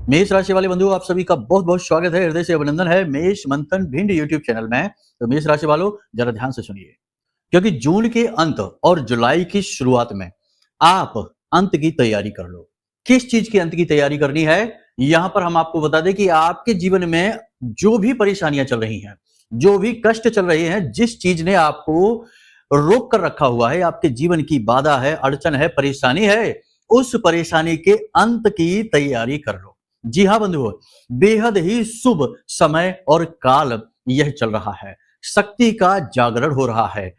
मेष राशि वाले बंधुओं, आप सभी का बहुत बहुत स्वागत है, हृदय से अभिनंदन है मेष मंथन भिंड यूट्यूब चैनल में। तो मेष राशि वालों, जरा ध्यान से सुनिए, क्योंकि जून के अंत और जुलाई की शुरुआत में आप अंत की तैयारी कर लो। किस चीज की अंत की तैयारी करनी है, यहां पर हम आपको बता दें कि आपके जीवन में जो भी परेशानियां चल रही हैं, जो भी कष्ट चल रहे हैं, जिस चीज ने आपको रोक कर रखा हुआ है, आपके जीवन की बाधा है, अड़चन है, परेशानी है, उस परेशानी के अंत की तैयारी कर लो। जी हाँ बंधुओं, बेहद ही शुभ समय और काल यह चल रहा है। शक्ति का जागरण हो रहा है।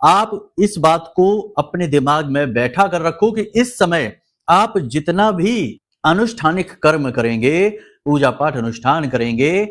आप इस बात को अपने दिमाग में बैठा कर रखो कि इस समय आप जितना भी अनुष्ठानिक कर्म करेंगे, पूजा पाठ अनुष्ठान करेंगे,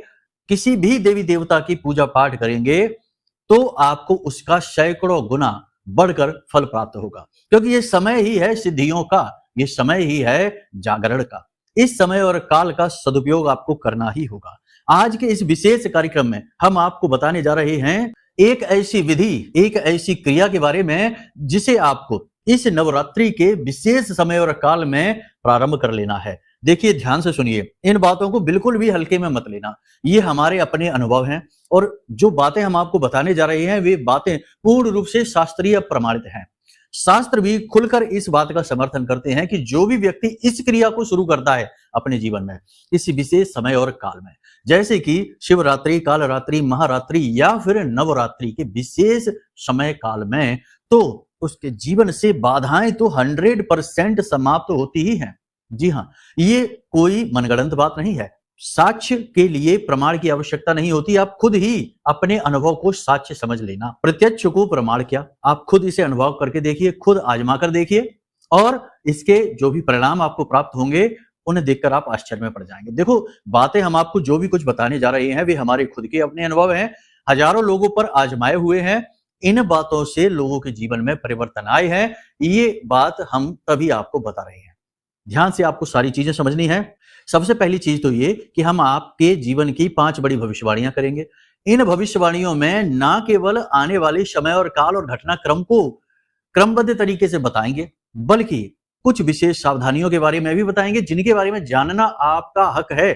किसी भी देवी देवता की पूजा पाठ करेंगे, तो आपको उसका सैकड़ों गुना बढ़कर फल प्राप्त होगा, क्योंकि ये समय ही है सिद्धियों का, ये समय ही है जागरण का। इस समय और काल का सदुपयोग आपको करना ही होगा। आज के इस विशेष कार्यक्रम में हम आपको बताने जा रहे हैं एक ऐसी विधि, एक ऐसी क्रिया के बारे में जिसे आपको इस नवरात्रि के विशेष समय और काल में प्रारंभ कर लेना है। देखिए, ध्यान से सुनिए, इन बातों को बिल्कुल भी हल्के में मत लेना। ये हमारे अपने अनुभव हैं और जो बातें हम आपको बताने जा रहे हैं, वे बातें पूर्ण रूप से शास्त्रीय प्रमाणित हैं। शास्त्र भी खुलकर इस बात का समर्थन करते हैं कि जो भी व्यक्ति इस क्रिया को शुरू करता है अपने जीवन में इस विशेष समय और काल में, जैसे कि शिवरात्रि, कालरात्रि, महारात्रि या फिर नवरात्रि के विशेष समय काल में, तो उसके जीवन से बाधाएं तो 100% समाप्त होती ही हैं। जी हाँ, ये कोई मनगढ़ंत बात नहीं है। साक्ष्य के लिए प्रमाण की आवश्यकता नहीं होती, आप खुद ही अपने अनुभव को साक्ष्य समझ लेना। प्रत्यक्ष को प्रमाण क्या, आप खुद इसे अनुभव करके देखिए, खुद आजमा कर देखिए और इसके जो भी परिणाम आपको प्राप्त होंगे उन्हें देखकर आप आश्चर्य में पड़ जाएंगे। देखो, बातें हम आपको जो भी कुछ बताने जा रहे हैं वे हमारे खुद के अपने अनुभव हैं, हजारों लोगों पर आजमाए हुए हैं। इन बातों से लोगों के जीवन में परिवर्तन आए हैं, ये बात हम तभी आपको बता रहे हैं। ध्यान से आपको सारी चीजें समझनी है। सबसे पहली चीज तो ये कि हम आपके जीवन की 5 बड़ी भविष्यवाणियां करेंगे। इन भविष्यवाणियों में ना केवल आने वाले समय और काल और घटनाक्रम को क्रमबद्ध तरीके से बताएंगे, बल्कि कुछ विशेष सावधानियों के बारे में भी बताएंगे जिनके बारे में जानना आपका हक है,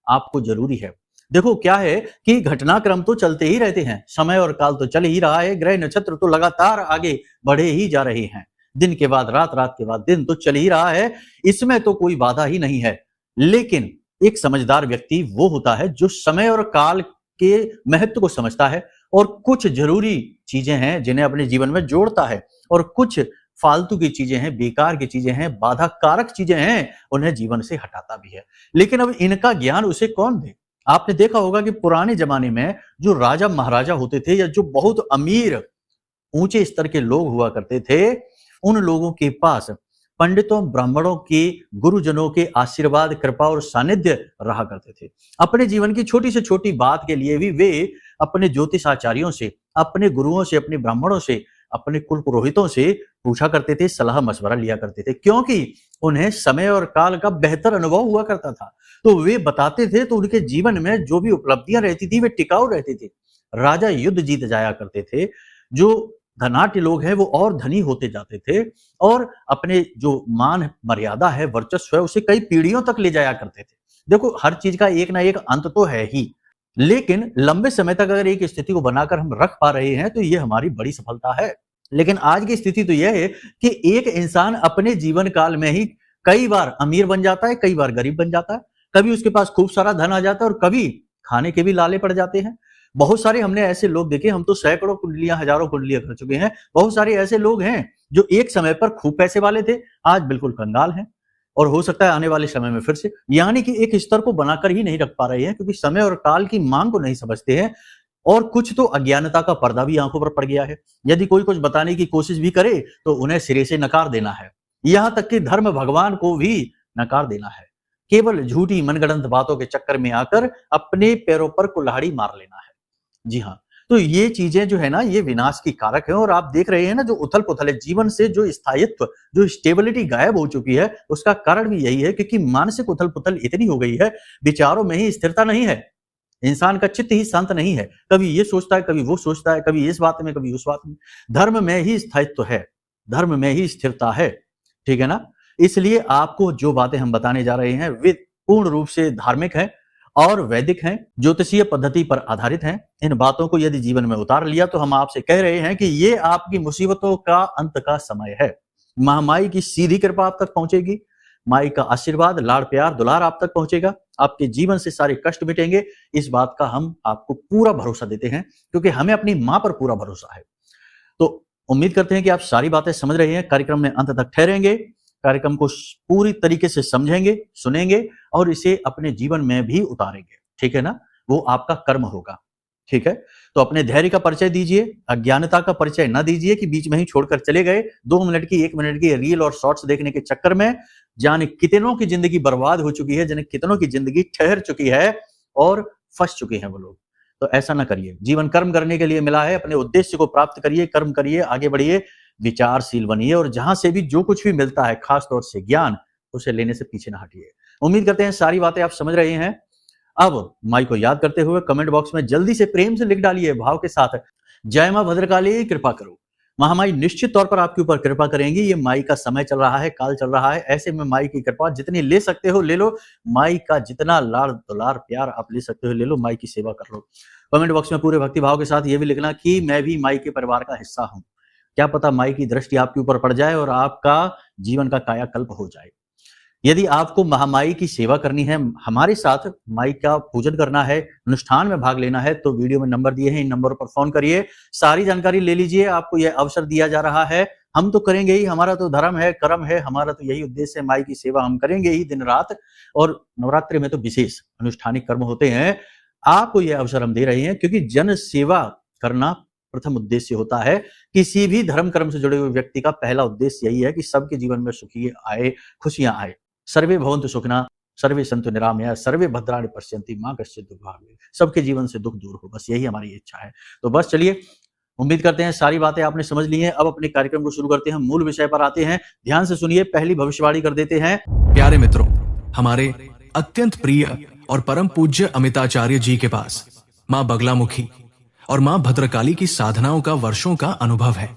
आपको जरूरी है। देखो, क्या है कि घटनाक्रम तो चलते ही रहते हैं, समय और काल तो चल ही रहा है, ग्रह नक्षत्र तो लगातार आगे बढ़े ही जा रहे हैं, दिन के बाद रात, रात के बाद दिन तो चल ही रहा है, इसमें तो कोई बाधा ही नहीं है। लेकिन एक समझदार व्यक्ति वो होता है जो समय और काल के महत्व को समझता है और कुछ जरूरी चीजें हैं जिन्हें अपने जीवन में जोड़ता है और कुछ फालतू की चीजें हैं, बेकार की चीजें हैं, बाधा कारक चीजें हैं, उन्हें जीवन से हटाता भी है। लेकिन अब इनका ज्ञान उसे कौन दे? आपने देखा होगा कि पुराने जमाने में जो राजा महाराजा होते थे या जो बहुत अमीर ऊंचे स्तर के लोग हुआ करते थे, उन लोगों के पास पंडितों, ब्राह्मणों के, गुरुजनों के आशीर्वाद, कृपा और सानिध्य रहा करते थे। अपने जीवन की छोटी से छोटी बात के लिए भी वे अपने ज्योतिषाचार्यों से, अपने गुरुओं से, अपने ब्राह्मणों से, अपने कुल पुरोहितों से पूछा करते थे, सलाह मशवरा लिया करते थे, क्योंकि उन्हें समय और काल का बेहतर अनुभव हुआ करता था। तो वे बताते थे तो उनके जीवन में जो भी उपलब्धियां रहती थी वे टिकाऊ रहती थी। राजा युद्ध जीत जाया करते थे, जो धनाढ्य लोग हैं वो और धनी होते जाते थे और अपने जो मान मर्यादा है, वर्चस्व है, उसे कई पीढ़ियों तक ले जाया करते थे। देखो, हर चीज का एक ना एक अंत तो है ही, लेकिन लंबे समय तक अगर एक स्थिति को बनाकर हम रख पा रहे हैं तो ये हमारी बड़ी सफलता है। लेकिन आज की स्थिति तो यह है कि एक इंसान अपने जीवन काल में ही कई बार अमीर बन जाता है, कई बार गरीब बन जाता है, कभी उसके पास खूब सारा धन आ जाता है और कभी खाने के भी लाले पड़ जाते हैं। बहुत सारे हमने ऐसे लोग देखे, हम तो सैकड़ों कुंडलियां, हजारों कुंडलियां कर चुके हैं। बहुत सारे ऐसे लोग हैं जो एक समय पर खूब पैसे वाले थे, आज बिल्कुल कंगाल हैं और हो सकता है आने वाले समय में फिर से, यानी कि एक स्तर को बनाकर ही नहीं रख पा रहे हैं, क्योंकि समय और काल की मांग को नहीं समझते हैं और कुछ तो अज्ञानता का पर्दा भी आंखों पर पड़ गया है। यदि कोई कुछ बताने की कोशिश भी करे तो उन्हें सिरे से नकार देना है, यहां तक कि धर्म भगवान को भी नकार देना है। केवल झूठी मनगढ़ंत बातों के चक्कर में आकर अपने पैरों पर कुल्हाड़ी मार लेना है। जी हाँ, तो ये चीजें जो है ना, ये विनाश की कारक है और आप देख रहे हैं ना, जो उथल पुथल है, जीवन से जो स्थायित्व, जो स्टेबिलिटी गायब हो चुकी है, उसका कारण भी यही है क्योंकि मानसिक उथल पुथल इतनी हो गई है, विचारों में ही स्थिरता नहीं है, इंसान का चित्त ही शांत नहीं है, कभी ये सोचता है, कभी वो सोचता है, कभी इस बात में, कभी उस बात में। धर्म में ही स्थायित्व है, धर्म में ही स्थिरता है, ठीक है ना। इसलिए आपको जो बातें हम बताने जा रहे हैं वे पूर्ण रूप से धार्मिक हैं और वैदिक हैं, ज्योतिषीय पद्धति पर आधारित हैं। इन बातों को यदि जीवन में उतार लिया तो हम आपसे कह रहे हैं कि ये आपकी मुसीबतों का अंत का समय है। महामाई की सीधी कृपा आप तक पहुंचेगी, माई का आशीर्वाद, लाड़ प्यार, दुलार आप तक पहुंचेगा, आपके जीवन से सारे कष्ट मिटेंगे। इस बात का हम आपको पूरा भरोसा देते हैं, क्योंकि हमें अपनी मां पर पूरा भरोसा है। तो उम्मीद करते हैं कि आप सारी बातें समझ रहे हैं, कार्यक्रम में अंत तक ठहरेंगे, कार्यक्रम को पूरी तरीके से समझेंगे, सुनेंगे और इसे अपने जीवन में भी उतारेंगे। ठीक है ना? वो आपका कर्म होगा। ठीक है? तो अपने धैर्य का परिचय दीजिए, अज्ञानता का परिचय ना दीजिए कि बीच में ही छोड़कर चले गए। 2 मिनट की 1 मिनट की रील और शॉर्ट्स देखने के चक्कर में जाने कितनों की जिंदगी बर्बाद हो चुकी है, जाने कितनों की जिंदगी ठहर चुकी है और फंस चुके हैं वो लोग। तो ऐसा ना करिए। जीवन कर्म करने के लिए मिला है, अपने उद्देश्य को प्राप्त करिए, कर्म करिए, आगे बढ़िए, विचारशील बनिए और जहां से भी जो कुछ भी मिलता है, खास तौर से ज्ञान, उसे लेने से पीछे ना हटिए। उम्मीद करते हैं सारी बातें आप समझ रहे हैं। अब माई को याद करते हुए कमेंट बॉक्स में जल्दी से प्रेम से लिख डालिए भाव के साथ, जय मां भद्रकाली कृपा करो। महामाई निश्चित तौर पर आपके ऊपर कृपा करेंगी। ये माई का समय चल रहा है, काल चल रहा है, ऐसे में माई की कृपा जितनी ले सकते हो ले लो। माई का जितना लाड़ दुलार प्यार आप ले सकते हो ले लो, माई की सेवा कर लो। कमेंट बॉक्स में पूरे भक्ति भाव के साथ ये भी लिखना कि मैं भी माई के परिवार का हिस्सा हूं। क्या पता माई की दृष्टि आपके ऊपर पड़ जाए और आपका जीवन का कायाकल्प हो जाए। यदि आपको महामाई की सेवा करनी है, हमारे साथ माई का पूजन करना है, अनुष्ठान में भाग लेना है, तो वीडियो में नंबर दिए हैं, इन नंबरों पर फोन करिए, सारी जानकारी ले लीजिए। आपको यह अवसर दिया जा रहा है, हम तो करेंगे ही, हमारा तो धर्म है, कर्म है, हमारा तो यही उद्देश्य है, माई की सेवा हम करेंगे ही दिन रात। और नवरात्रि में तो विशेष अनुष्ठानिक कर्म होते हैं। आपको यह अवसर हम दे रहे हैं क्योंकि जन सेवा करना प्रथम उद्देश्य होता है। किसी भी धर्म कर्म से जुड़े हुए व्यक्ति का पहला उद्देश्य यही है कि सबके जीवन में सुखी आए, खुशियां आए। सर्वे भवन्तु सुखिनः, सर्वे सन्तु निरामया, सर्वे भद्राणि पश्यन्ति मां कश्चित् दुःखभाग् भवेत्। सबके जीवन से दुख दूर हो, बस यही हमारी इच्छा है। तो बस चलिए, उम्मीद करते हैं सारी बातें आपने समझ ली हैं। अब अपने कार्यक्रम को शुरू करते हैं, मूल विषय पर आते हैं। ध्यान से सुनिए, पहली भविष्यवाणी कर देते हैं। प्यारे मित्रों, हमारे अत्यंत प्रिय और परम पूज्य अमिताचार्य जी के पास मां बगलामुखी और मां भद्रकाली की साधनाओं का वर्षों का अनुभव है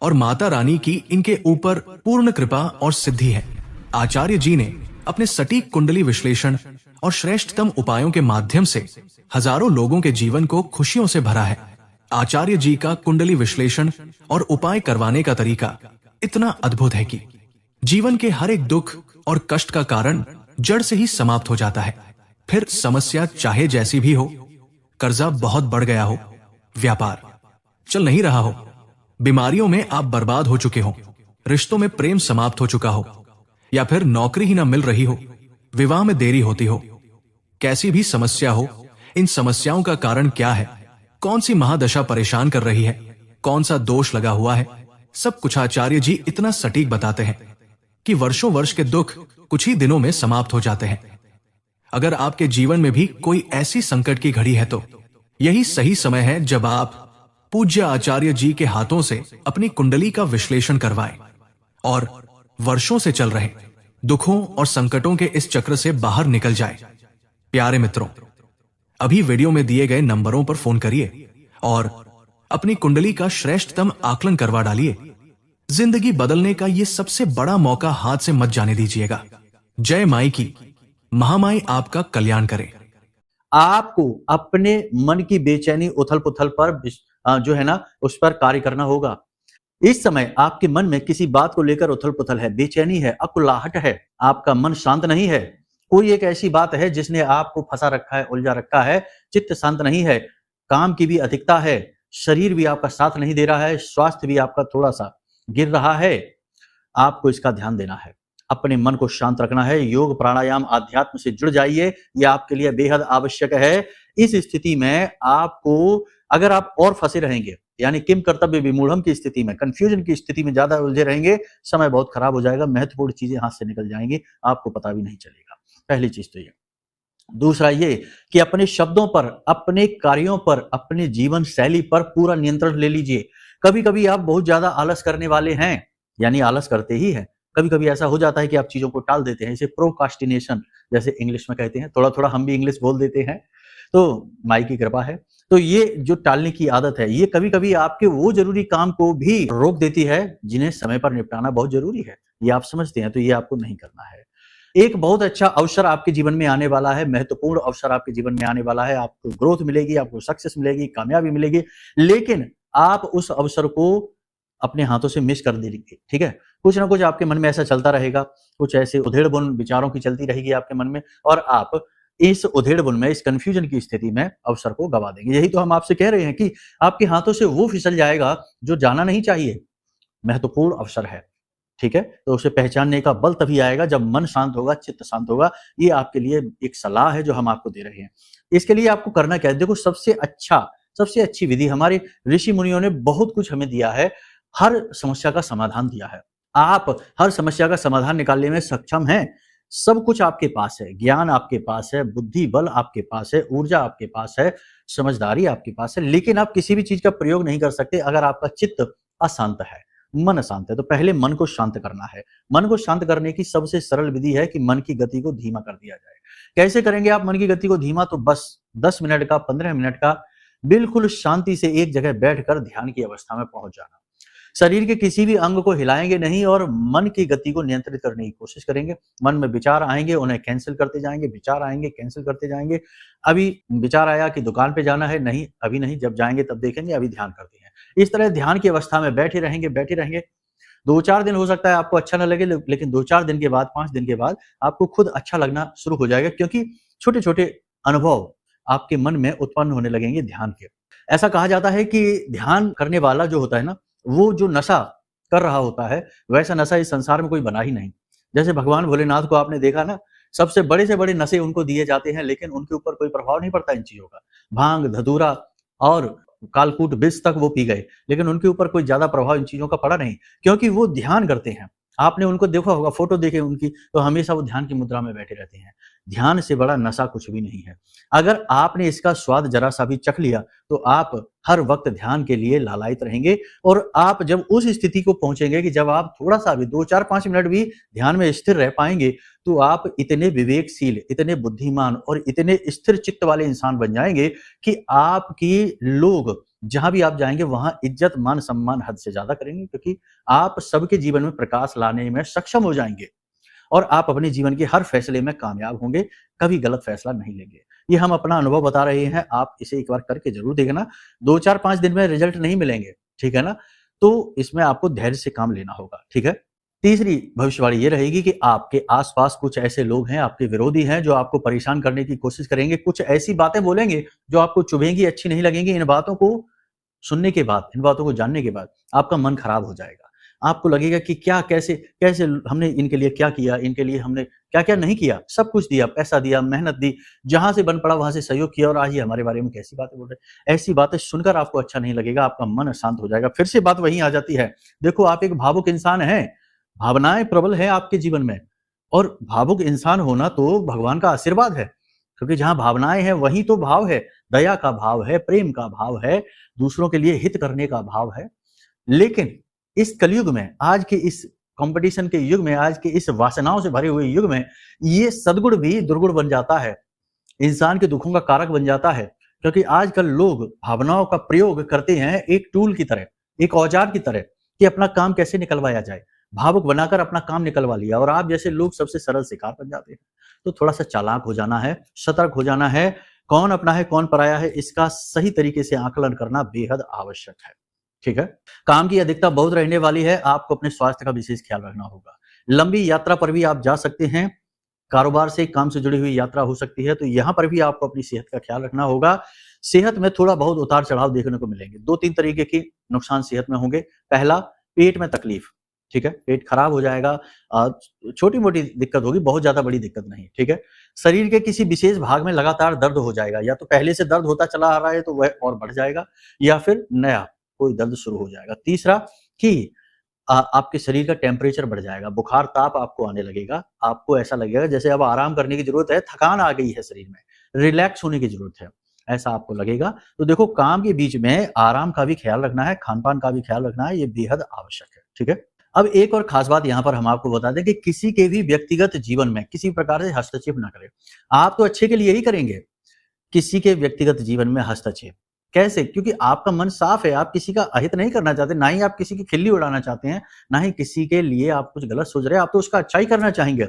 और माता रानी की इनके ऊपर पूर्ण कृपा और सिद्धि है। आचार्य जी ने अपने सटीक कुंडली विश्लेषण और श्रेष्ठतम उपायों के माध्यम से हजारों लोगों के जीवन को खुशियों से भरा है। आचार्य जी का कुंडली विश्लेषण और उपाय करवाने का तरीका इतना अद्भुत है कि जीवन के हर एक दुख और कष्ट का कारण जड़ से ही समाप्त हो जाता है। फिर समस्या चाहे जैसी भी हो, कर्जा बहुत बढ़ गया हो, व्यापार चल नहीं रहा हो, बीमारियों में आप बर्बाद हो चुके हो, रिश्तों में प्रेम समाप्त हो चुका हो, या फिर नौकरी ही ना मिल रही हो, विवाह में देरी होती हो, कैसी भी समस्या हो, इन समस्याओं का कारण क्या है, कौन सी महादशा परेशान कर रही है, कौन सा दोष लगा हुआ है, सब कुछ आचार्य जी इतना सटीक बताते हैं कि वर्षों वर्ष के दुख कुछ ही दिनों में समाप्त हो जाते हैं। अगर आपके जीवन में भी कोई ऐसी संकट की घड़ी है तो यही सही समय है जब आप पूज्य आचार्य जी के हाथों से अपनी कुंडली का विश्लेषण करवाएं और वर्षों से चल रहे दुखों और संकटों के इस चक्र से बाहर निकल जाए। प्यारे मित्रों, अभी वीडियो में दिए गए नंबरों पर फोन करिए और अपनी कुंडली का श्रेष्ठतम आकलन करवा डालिए। जिंदगी बदलने का ये सबसे बड़ा मौका हाथ से मत जाने दीजिएगा। जय माई की, महामाई आपका कल्याण करे। आपको अपने मन की बेचैनी उथल पुथल पर जो है ना, उस पर कार्य करना होगा। इस समय आपके मन में किसी बात को लेकर उथल पुथल है, बेचैनी है, अकुलाहट है, आपका मन शांत नहीं है। कोई एक ऐसी बात है जिसने आपको फंसा रखा है, उलझा रखा है, चित्त शांत नहीं है, काम की भी अधिकता है, शरीर भी आपका साथ नहीं दे रहा है, स्वास्थ्य भी आपका थोड़ा सा गिर रहा है। आपको इसका ध्यान देना है, अपने मन को शांत रखना है। योग प्राणायाम आध्यात्म से जुड़ जाइए, ये आपके लिए बेहद आवश्यक है। इस स्थिति में आपको, अगर आप और फंसे रहेंगे, यानी किम कर्तव्य विमूढ़म की स्थिति में, कंफ्यूजन की स्थिति में ज्यादा उलझे रहेंगे, समय बहुत खराब हो जाएगा, महत्वपूर्ण चीजें हाथ से निकल जाएंगी, आपको पता भी नहीं चलेगा। पहली चीज तो ये। दूसरा ये कि अपने शब्दों पर, अपने कार्यों पर, अपने जीवन शैली पर पूरा नियंत्रण ले लीजिए। कभी कभी आप बहुत ज्यादा आलस करने वाले हैं, यानी आलस करते ही हैं। कभी कभी ऐसा हो जाता है कि आप चीजों को टाल देते हैं, इसे प्रोकास्टिनेशन जैसे इंग्लिश में कहते हैं। थोड़ा थोड़ा हम भी इंग्लिश बोल देते हैं, तो माई की कृपा है। तो ये जो टालने की आदत है, ये कभी कभी आपके वो जरूरी काम को भी रोक देती है जिन्हें समय पर निपटाना बहुत जरूरी है। ये आप समझते हैं, तो ये आपको नहीं करना है। एक बहुत अच्छा अवसर आपके जीवन में आने वाला है, महत्वपूर्ण अवसर आपके जीवन में आने वाला है, आपको ग्रोथ मिलेगी, आपको सक्सेस मिलेगी, कामयाबी मिलेगी, लेकिन आप उस अवसर को अपने हाथों से मिस कर देंगे, ठीक है? कुछ ना कुछ आपके मन में ऐसा चलता रहेगा, कुछ ऐसे उधेड़-बुन विचारों की चलती रहेगी आपके मन में और आप इस उधेड़-बुन में, इस कन्फ्यूजन की स्थिति में अवसर को गँवा देंगे। यही तो हम आपसे कह रहे हैं कि आपके हाथों से वो फिसल जाएगा जो जाना नहीं चाहिए, महत्वपूर्ण अवसर है। ठीक है? तो उसे पहचानने का बल तभी आएगा जब मन शांत होगा, चित्त शांत होगा। ये आपके लिए एक सलाह है जो हम आपको दे रहे हैं। इसके लिए आपको करना क्या है? देखो सबसे अच्छी विधि हमारे ऋषि मुनियों ने बहुत कुछ हमें दिया है, हर समस्या का समाधान दिया है। आप हर समस्या का समाधान निकालने में सक्षम हैं। सब कुछ आपके पास है, ज्ञान आपके पास है, बुद्धि बल आपके पास है, ऊर्जा आपके पास है, समझदारी आपके पास है, लेकिन आप किसी भी चीज़ का प्रयोग नहीं कर सकते अगर आपका चित्त अशांत है। मन अशांत है तो पहले मन को शांत करना है। मन को शांत करने की सबसे सरल विधि है कि मन की गति को धीमा कर दिया जाए। कैसे करेंगे आप मन की गति को धीमा? तो बस 10 मिनट का, 15 मिनट का बिल्कुल शांति से एक जगह बैठकर ध्यान की अवस्था में पहुंच जाना। शरीर के किसी भी अंग को हिलाएंगे नहीं और मन की गति को नियंत्रित करने की कोशिश करेंगे। मन में विचार आएंगे, उन्हें कैंसिल करते जाएंगे, विचार आएंगे, कैंसिल करते जाएंगे। अभी विचार आया कि दुकान पे जाना है, नहीं, अभी नहीं, जब जाएंगे तब देखेंगे, अभी ध्यान करते हैं। इस तरह ध्यान की अवस्था में बैठे रहेंगे। 2-4 दिन हो सकता है आपको अच्छा ना लगे, लेकिन 2-4 दिन के बाद, 5 दिन के बाद आपको खुद अच्छा लगना शुरू हो जाएगा, क्योंकि छोटे-छोटे अनुभव आपके मन में उत्पन्न होने लगेंगे ध्यान के। ऐसा कहा जाता है कि ध्यान करने वाला जो होता है ना, वो जो नशा कर रहा होता है, वैसा नशा इस संसार में कोई बना ही नहीं। जैसे भगवान भोलेनाथ को आपने देखा ना, सबसे बड़े से बड़े नशे उनको दिए जाते हैं, लेकिन उनके ऊपर कोई प्रभाव नहीं पड़ता इन चीज़ों का। भांग, धतूरा और कालकूट विष तक वो पी गए, लेकिन उनके ऊपर कोई ज़्यादा प्रभाव इन चीज़ों का पड़ा नहीं, क्योंकि वो ध्यान करते हैं। आपने उनको देखा होगा, फ़ोटो देखे उनकी, तो हमेशा वो ध्यान की मुद्रा में बैठे रहते हैं। ध्यान से बड़ा नशा कुछ भी नहीं है। अगर आपने इसका स्वाद ज़रा-सा भी चख लिया, तो आप हर वक़्त ध्यान के लिए लालायित रहेंगे और आप जब उस स्थिति को पहुँचेंगे कि जब आप थोड़ा-सा भी 2, 4, 5 मिनट भी ध्यान में स्थिर रह पाएँगे, तो आप इतने विवेकशील, इतने बुद्धिमान और इतने स्थिर चित्त वाले इंसान बन जाएँगे कि आपकी लोग जहाँ भी आप जाएँगे, वहाँ इज़्ज़त, मान, सम्मान हद से ज़्यादा करेंगे, क्योंकि आप सबके जीवन में प्रकाश लाने में सक्षम हो जाएँगे और आप अपने जीवन के हर फैसले में कामयाब होंगे, कभी गलत फैसला नहीं लेंगे। ये हम अपना अनुभव बता रहे हैं, आप इसे एक बार करके ज़रूर देखना। 2, 4, 5 दिन में रिज़ल्ट नहीं मिलेंगे, ठीक है ना? तो इसमें आपको धैर्य से काम लेना होगा, ठीक है? तीसरी भविष्यवाणी ये रहेगी कि आपके आस-पास कुछ ऐसे लोग हैं, आपके विरोधी हैं, जो आपको परेशान करने की कोशिश करेंगे, कुछ ऐसी बातें बोलेंगे, जो आपको चुभेंगी, अच्छी नहीं लगेंगी। इन बातों को सुनने के बाद, इन बातों को जानने के बाद आपका मन खराब हो जाएगा। आपको लगेगा कि क्या, कैसे कैसे हमने इनके लिए क्या किया, इनके लिए हमने क्या-क्या नहीं किया, सब कुछ दिया, पैसा दिया, मेहनत दी, जहाँ से बन पड़ा वहाँ से सहयोग किया और आज ये हमारे बारे में कैसी बातें बोल रहे हैं। ऐसी बातें सुनकर आपको अच्छा नहीं लगेगा, आपका मन अशांत हो जाएगा। फिर से बात वहीं आ जाती है। देखो, आप एक भावुक इंसान हैं, भावनाएँ प्रबल हैं आपके जीवन में और भावुक इंसान होना तो भगवान का आशीर्वाद है, क्योंकि जहाँ भावनाएँ हैं वहीं तो भाव है, दया का भाव है, प्रेम का भाव है, दूसरों के लिए हित करने का भाव है। लेकिन इस कलयुग में, आज के इस कॉम्पिटिशन के युग में, आज के इस वासनाओं से भरे हुए युग में, ये सद्गुण भी दुर्गुण बन जाता है, इंसान के दुखों का कारक बन जाता है। क्योंकि आजकल लोग भावनाओं का प्रयोग करते हैं एक टूल की तरह, एक औजार की तरह, कि अपना काम कैसे निकलवाया जाए। भावुक बनाकर अपना काम निकलवा लिया और आप जैसे लोग सबसे सरल शिकार बन जाते हैं। तो थोड़ा-सा चालाक हो जाना है, सतर्क हो जाना है, कौन अपना है, कौन पराया है, इसका सही तरीके से आकलन करना बेहद आवश्यक है। ठीक है? काम की अधिकता बहुत रहने वाली है, आपको अपने स्वास्थ्य का विशेष ख्याल रखना होगा। लंबी यात्रा पर भी आप जा सकते हैं, कारोबार से, काम से जुड़ी हुई यात्रा हो सकती है, तो यहाँ पर भी आपको अपनी सेहत का ख्याल रखना होगा। सेहत में थोड़ा बहुत उतार-चढ़ाव देखने को मिलेंगे। 2-3 तरीके के नुकसान सेहत में होंगे। पहला, पेट में तकलीफ, ठीक है? पेट खराब हो जाएगा, छोटी-मोटी दिक्कत होगी, बहुत ज़्यादा बड़ी दिक्कत नहीं, ठीक है? शरीर के किसी विशेष भाग में लगातार दर्द हो जाएगा, या तो पहले से दर्द होता चला आ रहा है तो वह और बढ़ जाएगा, या फिर नया कोई दर्द शुरू हो जाएगा। तीसरा कि आपके शरीर का टेम्परेचर बढ़ जाएगा, बुखार, ताप आपको आने लगेगा, आपको ऐसा लगेगा जैसे अब आराम करने की ज़रूरत है, थकान आ गई है शरीर में, रिलैक्स होने की ज़रूरत है, ऐसा आपको लगेगा। तो देखो, काम के बीच में आराम का भी ख्याल रखना है, खान-पान का भी ख्याल रखना है, ये बेहद आवश्यक है, ठीक है? अब एक और खास बात यहाँ पर हम आपको बता दें कि किसी के भी व्यक्तिगत जीवन में किसी प्रकार से हस्तक्षेप ना करें। आप तो अच्छे के लिए ही करेंगे, किसी के व्यक्तिगत जीवन में हस्तक्षेप कैसे? क्योंकि आपका मन साफ है, आप किसी का अहित नहीं करना चाहते, ना ही आप किसी की खिल्ली उड़ाना चाहते हैं, ना ही किसी के लिए आप कुछ गलत सोच रहे हैं, आप तो उसका अच्छा ही करना चाहेंगे।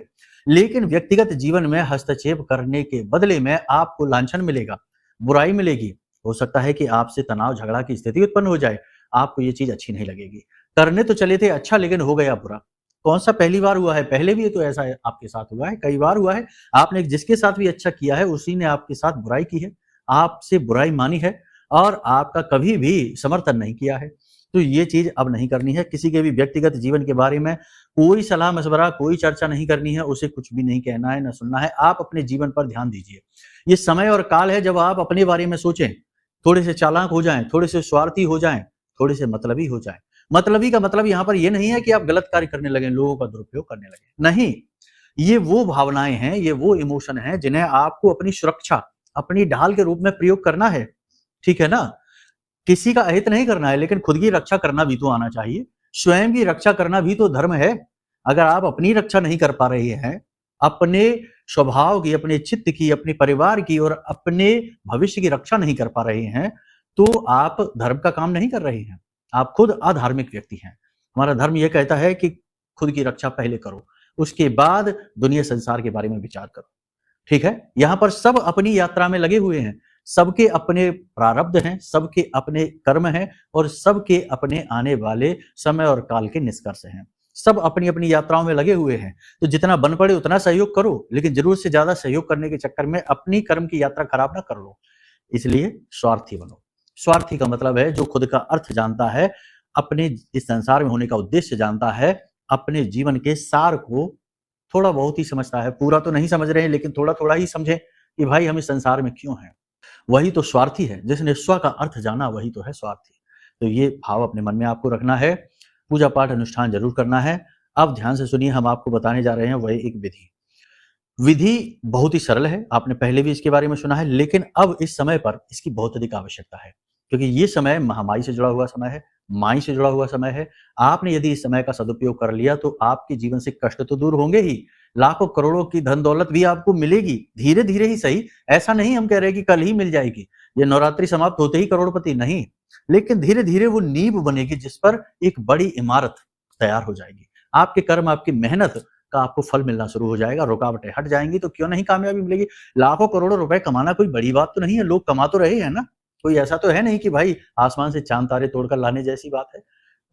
लेकिन व्यक्तिगत जीवन में हस्तक्षेप करने के बदले में आपको लांछन मिलेगा, बुराई मिलेगी। हो सकता है कि आपसे तनाव झगड़ा की स्थिति उत्पन्न हो जाए, आपको ये चीज अच्छी नहीं लगेगी। करने तो चले थे अच्छा, लेकिन हो गया बुरा। कौन सा पहली बार हुआ है? पहले भी तो ऐसा आपके साथ हुआ है, कई बार हुआ है। आपने जिसके साथ भी अच्छा किया है उसी ने आपके साथ बुराई की है, आपसे बुराई मानी है और आपका कभी भी समर्थन नहीं किया है। तो ये चीज अब नहीं करनी है। किसी के भी व्यक्तिगत जीवन के बारे में कोई सलाह मशवरा, कोई चर्चा नहीं करनी है, उसे कुछ भी नहीं कहना है, ना सुनना है। आप अपने जीवन पर ध्यान दीजिए। ये समय और काल है जब आप अपने बारे में सोचें, थोड़े से चालाक हो जाएं, थोड़े से स्वार्थी हो जाएं, थोड़े से मतलबी हो जाएं। मतलबी का मतलब यहाँ पर ये नहीं है कि आप गलत कार्य करने लगे, लोगों का दुरुपयोग करने लगे, नहीं। ये वो भावनाएं हैं, ये वो इमोशन हैं जिन्हें आपको अपनी सुरक्षा, अपनी ढाल के रूप में प्रयोग करना है, ठीक है ना। किसी का अहित नहीं करना है, लेकिन खुद की रक्षा करना भी तो आना चाहिए। स्वयं की रक्षा करना भी तो धर्म है। अगर आप अपनी रक्षा नहीं कर पा रहे हैं, अपने स्वभाव की, अपने चित्त की, अपने परिवार की और अपने भविष्य की रक्षा नहीं कर पा रहे हैं, तो आप धर्म का काम नहीं कर रहे हैं, आप खुद अधार्मिक व्यक्ति हैं। हमारा धर्म यह कहता है कि खुद की रक्षा पहले करो, उसके बाद दुनिया संसार के बारे में विचार करो, ठीक है। यहां पर सब अपनी यात्रा में लगे हुए हैं, सबके अपने प्रारब्ध हैं, सबके अपने कर्म हैं और सबके अपने आने वाले समय और काल के निष्कर्ष हैं। सब अपनी अपनी यात्राओं में लगे हुए हैं। तो जितना बन पड़े उतना सहयोग करो, लेकिन जरूरत से ज्यादा सहयोग करने के चक्कर में अपनी कर्म की यात्रा खराब ना कर लो। इसलिए स्वार्थी बनो। स्वार्थी का मतलब है जो खुद का अर्थ जानता है, अपने इस संसार में होने का उद्देश्य जानता है, अपने जीवन के सार को थोड़ा बहुत ही समझता है। पूरा तो नहीं समझ रहे हैं, लेकिन थोड़ा थोड़ा ही समझें कि भाई हम इस संसार में क्यों हैं। वही तो स्वार्थी है। जिसने स्व का अर्थ जाना वही तो है स्वार्थी। तो ये भाव अपने मन में आपको रखना है। पूजा पाठ अनुष्ठान जरूर करना है। अब ध्यान से सुनिए, हम आपको बताने जा रहे हैं वही एक विधि। विधि बहुत ही सरल है, आपने पहले भी इसके बारे में सुना है, लेकिन अब इस समय पर इसकी बहुत अधिक आवश्यकता है, क्योंकि ये समय महामारी से जुड़ा हुआ समय है, माई से जुड़ा हुआ समय है। आपने यदि इस समय का सदुपयोग कर लिया तो आपके जीवन से कष्ट तो दूर होंगे ही, लाखों करोड़ों की धन दौलत भी आपको मिलेगी, धीरे धीरे ही सही। ऐसा नहीं हम कह रहे कि कल ही मिल जाएगी, ये नवरात्रि समाप्त होते ही करोड़पति नहीं, लेकिन धीरे धीरे वो नींव बनेगी जिस पर एक बड़ी इमारत तैयार हो जाएगी। आपके कर्म, आपकी मेहनत का आपको फल मिलना शुरू हो जाएगा, रुकावटें हट जाएंगी, तो क्यों नहीं कामयाबी मिलेगी। लाखों करोड़ों रुपए कमाना कोई बड़ी बात तो नहीं है, लोग कमा तो रहे हैं ना। कोई ऐसा तो है नहीं कि भाई आसमान से चांद तारे तोड़कर लाने जैसी बात है।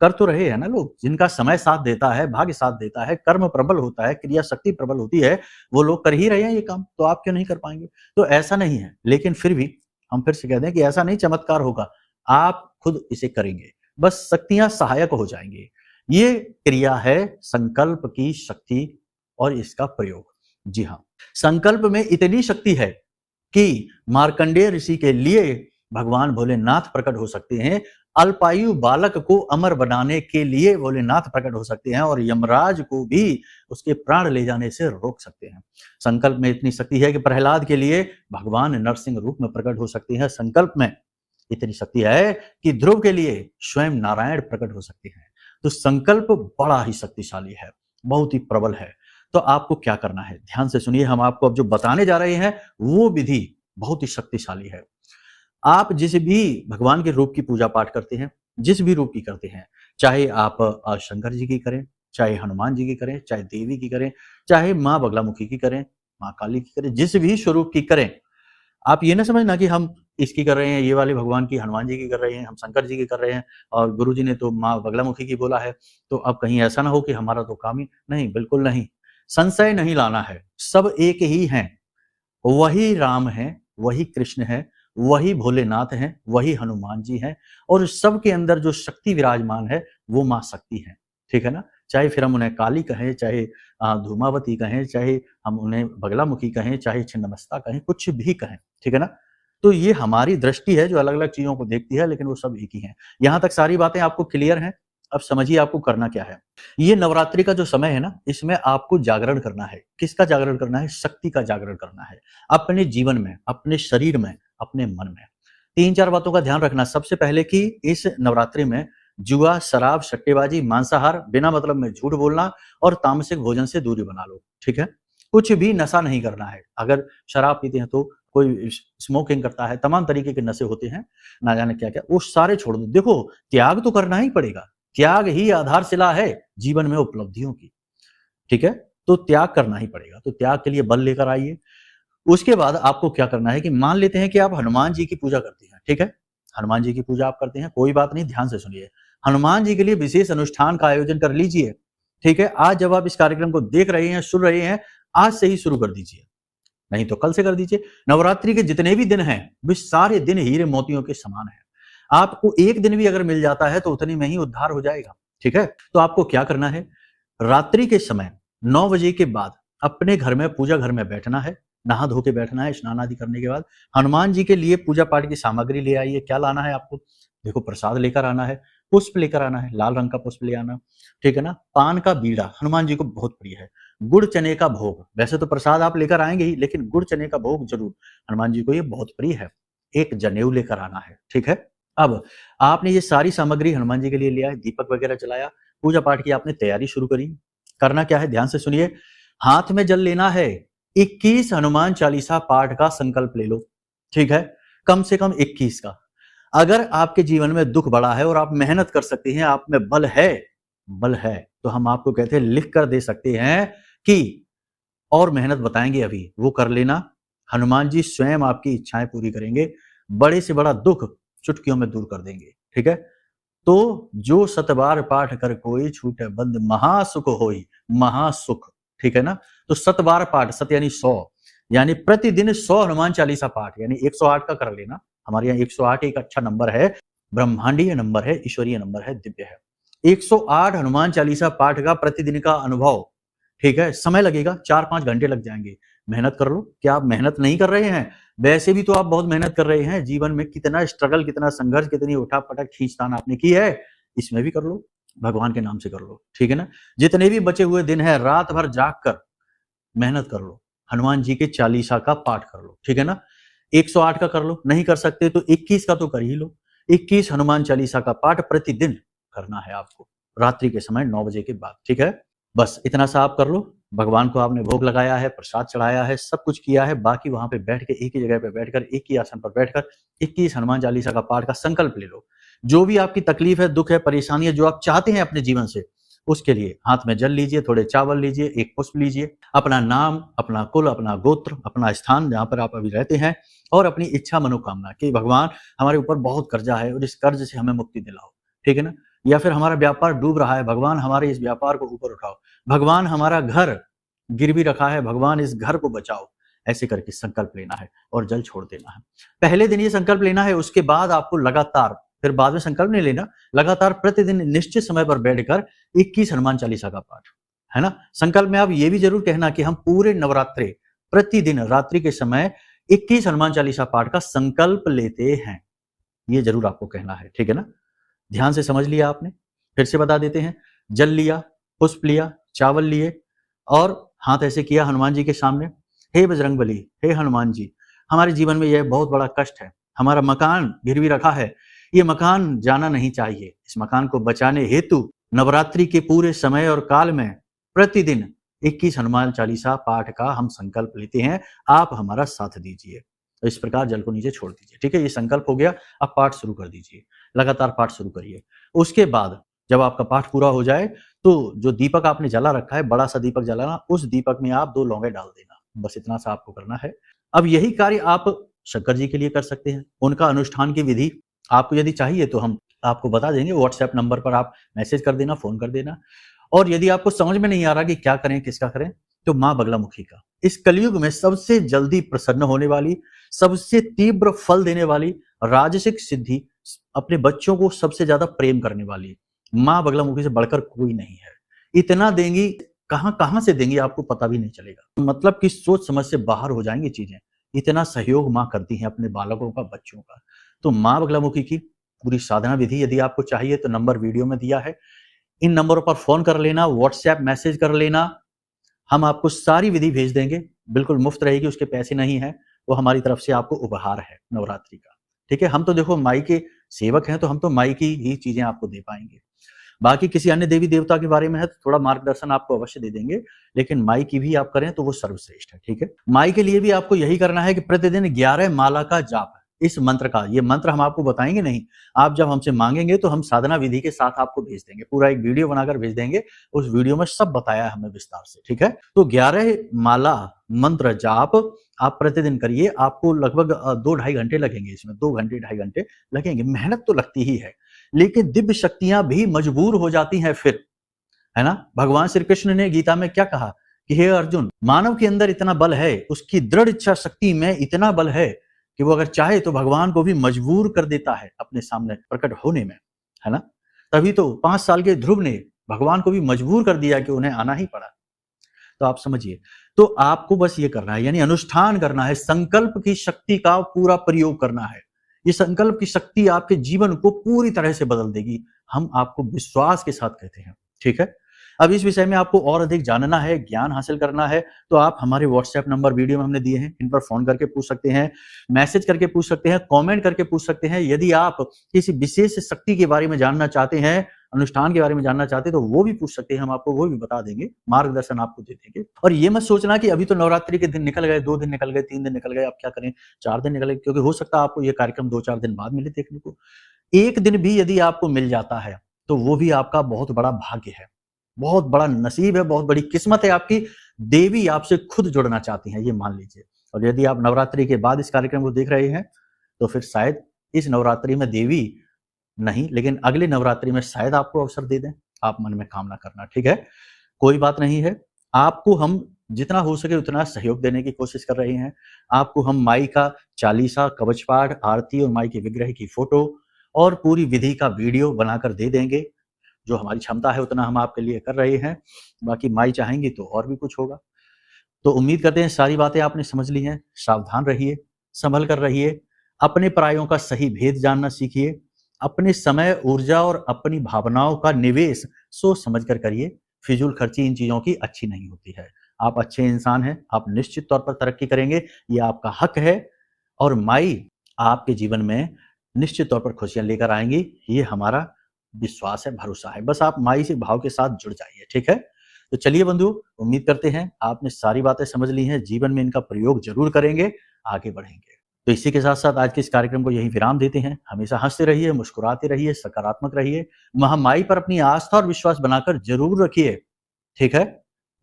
कर तो रहे हैं ना लोग, जिनका समय साथ देता है, भाग्य साथ देता है, कर्म प्रबल होता है, क्रिया शक्ति प्रबल होती है, वो लोग कर ही रहे हैं ये काम, तो आप क्यों नहीं कर पाएंगे। तो ऐसा नहीं है, लेकिन फिर भी हम फिर से कहते हैं कि ऐसा नहीं चमत्कार होगा, आप खुद इसे करेंगे, बस शक्तियां सहायक हो जाएंगी। ये क्रिया है संकल्प की शक्ति और इसका प्रयोग। जी हाँ, संकल्प में इतनी शक्ति है कि मार्कंडेय ऋषि के लिए भगवान भोलेनाथ प्रकट हो सकते हैं, अल्पायु बालक को अमर बनाने के लिए भोलेनाथ प्रकट हो सकते हैं और यमराज को भी उसके प्राण ले जाने से रोक सकते हैं। संकल्प में इतनी शक्ति है कि प्रहलाद के लिए भगवान नरसिंह रूप में प्रकट हो सकते हैं। संकल्प में इतनी शक्ति है कि ध्रुव के लिए स्वयं नारायण प्रकट हो सकते हैं। तो संकल्प बड़ा ही शक्तिशाली है, बहुत ही प्रबल है। तो आपको क्या करना है, ध्यान से सुनिए। हम आपको अब जो बताने जा रहे हैं वो विधि बहुत ही शक्तिशाली है। आप जिस भी भगवान के रूप की पूजा पाठ करते हैं, जिस भी रूप की करते हैं, चाहे आप शंकर जी की करें, चाहे हनुमान जी की करें, चाहे देवी की करें, चाहे माँ बगलामुखी की करें, माँ काली की करें, जिस भी स्वरूप की करें, आप ये ना समझना कि हम इसकी कर रहे हैं, ये वाले भगवान की, हनुमान जी की कर रहे हैं, हम शंकर जी की कर रहे हैं और गुरु जी ने तो माँ बगलामुखी की बोला है, तो अब कहीं ऐसा ना हो कि हमारा तो काम ही नहीं। बिल्कुल नहीं, संशय नहीं लाना है। सब एक ही हैं, वही राम है, वही कृष्ण है, वही भोलेनाथ हैं, वही हनुमान जी हैं और सबके अंदर जो शक्ति विराजमान है वो माँ शक्ति है। ठीक है ना। चाहे फिर हम उन्हें काली कहें, चाहे धूमावती कहें, चाहे हम उन्हें बगलामुखी कहें, चाहे छिन्नमस्ता कहें, कुछ भी कहें, ठीक है ना। तो ये हमारी दृष्टि है जो अलग अलग चीजों को देखती है, लेकिन वो सब एक ही हैं। यहां तक सारी बातें आपको क्लियर हैं। अब समझिए आपको करना क्या है। ये नवरात्रि का जो समय है ना, इसमें आपको जागरण करना है। किसका जागरण करना है? शक्ति का जागरण करना है, अपने जीवन में, अपने शरीर में, अपने मन में। 3-4 बातों का ध्यान रखना। सबसे पहले कि इस नवरात्रि में जुआ, शराब, सट्टेबाजी, मांसाहार, बिना मतलब में झूठ बोलना और तामसिक भोजन से दूरी बना लो। ठीक है। कुछ भी नशा नहीं करना है। अगर शराब पीते हैं तो कोई स्मोकिंग करता है, तमाम तरीके के नशे होते हैं, ना जाने क्या क्या, वो सारे छोड़ दो। देखो, त्याग तो करना ही पड़ेगा। त्याग ही आधारशिला है जीवन में उपलब्धियों की। ठीक है। तो त्याग करना ही पड़ेगा। तो त्याग के लिए बल लेकर आइए। उसके बाद आपको क्या करना है कि मान लेते हैं कि आप हनुमान जी की पूजा करते हैं, ठीक है? हनुमान जी की पूजा आप करते हैं, कोई बात नहीं, ध्यान से सुनिए। हनुमान जी के लिए विशेष अनुष्ठान का आयोजन कर लीजिए, ठीक है? आज जब आप इस कार्यक्रम को देख रहे हैं, सुन रहे हैं, आज से ही शुरू कर दीजिए, नहीं तो कल से कर दीजिए। नवरात्रि के जितने भी दिन हैं, वे सारे दिन हीरे मोतियों के समान हैं। आपको एक दिन भी अगर मिल जाता है तो उतने में ही उद्धार हो जाएगा, ठीक है? तो आपको क्या करना है, रात्रि के समय 9 बजे के बाद अपने घर में, पूजा घर में बैठना है, नहा धो के बैठना है। स्नान आदि करने के बाद हनुमान जी के लिए पूजा पाठ की सामग्री ले आइए। क्या लाना है आपको? देखो, प्रसाद लेकर आना है, पुष्प लेकर आना है, लाल रंग का पुष्प ले आना, ठीक है ना? पान का बीड़ा हनुमान जी को बहुत प्रिय है। गुड़ चने का भोग, वैसे तो प्रसाद आप लेकर आएंगे ही, लेकिन गुड़ चने का भोग जरूर, हनुमान जी को ये बहुत प्रिय है। एक जनेऊ लेकर आना है, ठीक है? अब आपने ये सारी सामग्री हनुमान जी के लिए लिया है, दीपक वगैरह जलाया, पूजा पाठ की आपने तैयारी शुरू करी। करना क्या है, ध्यान से सुनिए। हाथ में जल लेना है, 21 हनुमान चालीसा पाठ का संकल्प ले लो, ठीक है? कम से कम 21 का। अगर आपके जीवन में दुख बड़ा है और आप मेहनत कर सकते हैं, आप में बल है, तो हम आपको कहते हैं, लिख कर दे सकते हैं कि और मेहनत बताएंगे अभी, वो कर लेना। हनुमान जी स्वयं आपकी इच्छाएं पूरी करेंगे, बड़े से बड़ा दुख चुटकियों में दूर कर देंगे, ठीक है? तो जो सतबार पाठ कर कोई छूटे बंद महासुख होई, महासुख, ठीक है ना? तो सतबार पाठ, सत यानी 100, यानी प्रतिदिन 100 हनुमान चालीसा पाठ, यानी 108 का कर लेना। हमारे यहाँ 108 एक अच्छा नंबर है, ब्रह्मांडीय नंबर है, ईश्वरीय नंबर है, दिव्य है। 108 हनुमान चालीसा पाठ का प्रतिदिन का अनुभव, ठीक है? समय लगेगा, 4-5 घंटे लग जाएंगे। मेहनत कर लो। क्या आप मेहनत नहीं कर रहे हैं? वैसे भी तो आप बहुत मेहनत कर रहे हैं। जीवन में कितना स्ट्रगल, कितना संघर्ष, कितनी उठापटक, खींचतान आपने की है, इसमें भी कर लो, भगवान के नाम से कर लो, ठीक है ना? जितने भी बचे हुए दिन हैं, रात भर जाग कर मेहनत कर लो, हनुमान जी के चालीसा का पाठ कर लो, ठीक है ना? 108 का कर लो, नहीं कर सकते तो 21 का तो कर ही लो। 21 हनुमान चालीसा का पाठ प्रतिदिन करना है आपको, रात्रि के समय 9 बजे के बाद, ठीक है? बस इतना सा आप कर लो। भगवान को आपने भोग लगाया है, प्रसाद चढ़ाया है, सब कुछ किया है। बाकी वहां पे बैठ के, एक ही जगह पे बैठकर, एक ही आसन पर बैठकर 21 हनुमान चालीसा का पाठ का संकल्प ले लो। जो भी आपकी तकलीफ है, दुख है, परेशानी है, जो आप चाहते हैं अपने जीवन से, उसके लिए हाथ में जल लीजिए, थोड़े चावल लीजिए, एक पुष्प लीजिए, अपना नाम, अपना कुल, अपना गोत्र, अपना स्थान जहां पर आप अभी रहते हैं, और अपनी इच्छा मनोकामना कि भगवान हमारे ऊपर बहुत कर्जा है और इस कर्ज से हमें मुक्ति दिलाओ, ठीक है ना? या फिर हमारा व्यापार डूब रहा है, भगवान हमारे इस व्यापार को ऊपर उठाओ, भगवान हमारा घर गिरवी रखा है, भगवान इस घर को बचाओ, ऐसे करके संकल्प लेना है और जल छोड़ देना है। पहले दिन ये संकल्प लेना है, उसके बाद आपको लगातार, फिर बाद में संकल्प नहीं लेना, लगातार प्रतिदिन निश्चित समय पर बैठकर 21 हनुमान चालीसा का पाठ, है ना? संकल्प में आप ये भी जरूर कहना कि हम पूरे नवरात्रे प्रतिदिन रात्रि के समय 21 हनुमान चालीसा पाठ का संकल्प लेते हैं, ये जरूर आपको कहना है, ठीक है ना? ध्यान से समझ लिया आपने? फिर से बता देते हैं। जल लिया, पुष्प लिया, चावल लिए और हाथ ऐसे किया हनुमान जी के सामने, हे बजरंगबली, हे हनुमान जी, हमारे जीवन में यह बहुत बड़ा कष्ट है, हमारा मकान गिरवी रखा है, ये मकान जाना नहीं चाहिए। इस मकान को बचाने हेतु नवरात्रि के पूरे समय और काल में प्रतिदिन 21 हनुमान चालीसा पाठ का हम संकल्प लेते हैं, आप हमारा साथ दीजिए। तो इस प्रकार जल को नीचे छोड़ दीजिए, ठीक है? ये संकल्प हो गया। अब पाठ शुरू कर दीजिए, लगातार पाठ शुरू करिए। उसके बाद जब आपका पाठ पूरा हो जाए तो जो दीपक आपने जला रखा है, बड़ा सा दीपक जलाना, उस दीपक में आप 2 लौंगे डाल देना, बस इतना सा आपको करना है। अब यही कार्य आप शंकर जी के लिए कर सकते हैं। उनका अनुष्ठान की विधि आपको यदि चाहिए तो हम आपको बता देंगे, व्हाट्सएप नंबर पर आप मैसेज कर देना, फोन कर देना। और यदि आपको समझ में नहीं आ रहा कि क्या करें, किसका करें, तो माँ बगलामुखी का, इस कलयुग में सबसे जल्दी प्रसन्न होने वाली, सबसे तीव्र फल देने वाली, राजसिक सिद्धि, अपने बच्चों को सबसे ज्यादा प्रेम करने वाली माँ बगलामुखी से बढ़कर कोई नहीं है। इतना देंगी, कहां कहां से देंगी आपको पता भी नहीं चलेगा, मतलब कि सोच समझ से बाहर हो जाएंगी चीजें। इतना सहयोग माँ करती है अपने बालकों का, बच्चों का। तो माँ बगलामुखी की पूरी साधना विधि यदि आपको चाहिए तो नंबर वीडियो में दिया है, इन नंबरों पर फोन कर लेना, व्हाट्सएप मैसेज कर लेना, हम आपको सारी विधि भेज देंगे, बिल्कुल मुफ्त रहेगी, उसके पैसे नहीं है, वो हमारी तरफ से आपको उपहार है नवरात्रि का, ठीक है? हम तो देखो माई के सेवक हैं, तो हम तो माई की ही चीजें आपको दे पाएंगे। बाकी किसी अन्य देवी देवता के बारे में है तो थोड़ा मार्गदर्शन आपको अवश्य दे देंगे, लेकिन माई की भी आप करें तो वो सर्वश्रेष्ठ है, ठीक है? माई के लिए भी आपको यही करना है कि प्रतिदिन 11 माला का जाप, इस मंत्र का। ये मंत्र हम आपको बताएंगे नहीं, आप जब हमसे मांगेंगे तो हम साधना विधि के साथ आपको भेज देंगे, पूरा एक वीडियो बनाकर भेज देंगे, उस वीडियो में सब बताया है हमने विस्तार से, ठीक है। तो 11 माला मंत्र जाप आप प्रतिदिन करिए, आपको लगभग 2-2.5 घंटे लगेंगे, इसमें 2 घंटे 2.5 घंटे लगेंगे। मेहनत तो लगती ही है, लेकिन दिव्य शक्तियां भी मजबूर हो जाती हैं फिर, है ना। भगवान श्री कृष्ण ने गीता में क्या कहा कि हे अर्जुन, मानव के अंदर इतना बल है, उसकी दृढ़ इच्छा शक्ति में इतना बल है कि वो अगर चाहे तो भगवान को भी मजबूर कर देता है अपने सामने प्रकट होने में, है ना। तभी तो 5 साल के ध्रुव ने भगवान को भी मजबूर कर दिया कि उन्हें आना ही पड़ा। तो आप समझिए, तो आपको बस ये करना है, यानी अनुष्ठान करना है, संकल्प की शक्ति का पूरा प्रयोग करना है। ये संकल्प की शक्ति आपके जीवन को पूरी तरह से बदल देगी, हम आपको विश्वास के साथ कहते हैं, ठीक है। अब इस विषय में आपको और अधिक जानना है, ज्ञान हासिल करना है, तो आप हमारे व्हाट्सएप नंबर वीडियो में हमने दिए हैं, इन पर फोन करके पूछ सकते हैं, मैसेज करके पूछ सकते हैं, कमेंट करके पूछ सकते हैं। यदि आप किसी विशेष शक्ति के बारे में जानना चाहते हैं, अनुष्ठान के बारे में जानना चाहते हैं, तो वो भी पूछ सकते हैं, हम आपको वो भी बता देंगे, मार्गदर्शन आपको दे देंगे। और ये मत सोचना कि अभी तो नवरात्रि के दिन निकल गए, 2 दिन निकल गए, 3 दिन निकल गए, आप क्या करें, 4 दिन निकल गए, क्योंकि हो सकता है आपको ये कार्यक्रम 2-4 दिन बाद मिले देखने को। एक दिन भी यदि आपको मिल जाता है तो वो भी आपका बहुत बड़ा भाग्य है, बहुत बड़ा नसीब है, बहुत बड़ी किस्मत है आपकी। देवी आपसे खुद जुड़ना चाहती हैं, ये मान लीजिए। और यदि आप नवरात्रि के बाद इस कार्यक्रम को देख रहे हैं तो फिर शायद इस नवरात्रि में देवी नहीं, लेकिन अगले नवरात्रि में शायद आपको अवसर दे दें, आप मन में कामना करना, ठीक है। कोई बात नहीं है, आपको हम जितना हो सके उतना सहयोग देने की कोशिश कर रहे हैं। आपको हम माई का चालीसा, कवच पाठ, आरती और माई के विग्रह की फोटो और पूरी विधि का वीडियो बनाकर दे देंगे। जो हमारी क्षमता है उतना हम आपके लिए कर रहे हैं, बाकी माई चाहेंगी तो और भी कुछ होगा। तो उम्मीद करते हैं सारी बातें आपने समझ ली हैं। सावधान रहिए, संभल कर रहिए, अपने परायों का सही भेद जानना सीखिए, अपने समय, ऊर्जा और अपनी भावनाओं का निवेश सोच समझ कर करिए। फिजूल खर्ची इन चीजों की अच्छी नहीं होती है। आप अच्छे इंसान हैं, आप निश्चित तौर पर तरक्की करेंगे, ये आपका हक है, और माई आपके जीवन में निश्चित तौर पर खुशियां लेकर आएंगी, ये हमारा विश्वास है, भरोसा है। बस आप माई से भाव के साथ जुड़ जाइए, ठीक है। तो चलिए बंधु, उम्मीद करते हैं आपने सारी बातें समझ ली हैं, जीवन में इनका प्रयोग जरूर करेंगे, आगे बढ़ेंगे। तो इसी के साथ साथ आज के इस कार्यक्रम को यही विराम देते हैं। हमेशा हंसते रहिए, मुस्कुराते रहिए, सकारात्मक रहिए, महामाई पर अपनी आस्था और विश्वास बनाकर जरूर रखिए, ठीक है।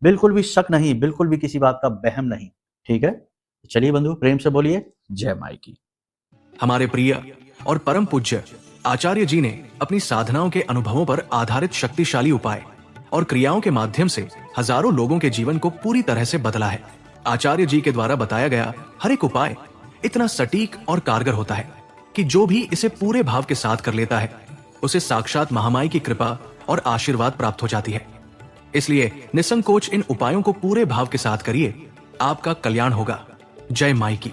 बिल्कुल भी शक नहीं, बिल्कुल भी किसी बात का वहम नहीं, ठीक है। चलिए बंधु, प्रेम से बोलिए जय माई की। हमारे प्रिय और परम पूज्य आचार्य जी ने अपनी साधनाओं के अनुभवों पर आधारित शक्तिशाली उपाय और क्रियाओं के माध्यम से हजारों लोगों के जीवन को पूरी तरह से बदला है। आचार्य जी के द्वारा बताया गया हर एक उपाय इतना सटीक और कारगर होता है कि जो भी इसे पूरे भाव के साथ कर लेता है, उसे साक्षात महामाई की कृपा और आशीर्वाद प्राप्त हो जाती है। इसलिए निसंकोच इन उपायों को पूरे भाव के साथ करिए, आपका कल्याण होगा। जय माई की।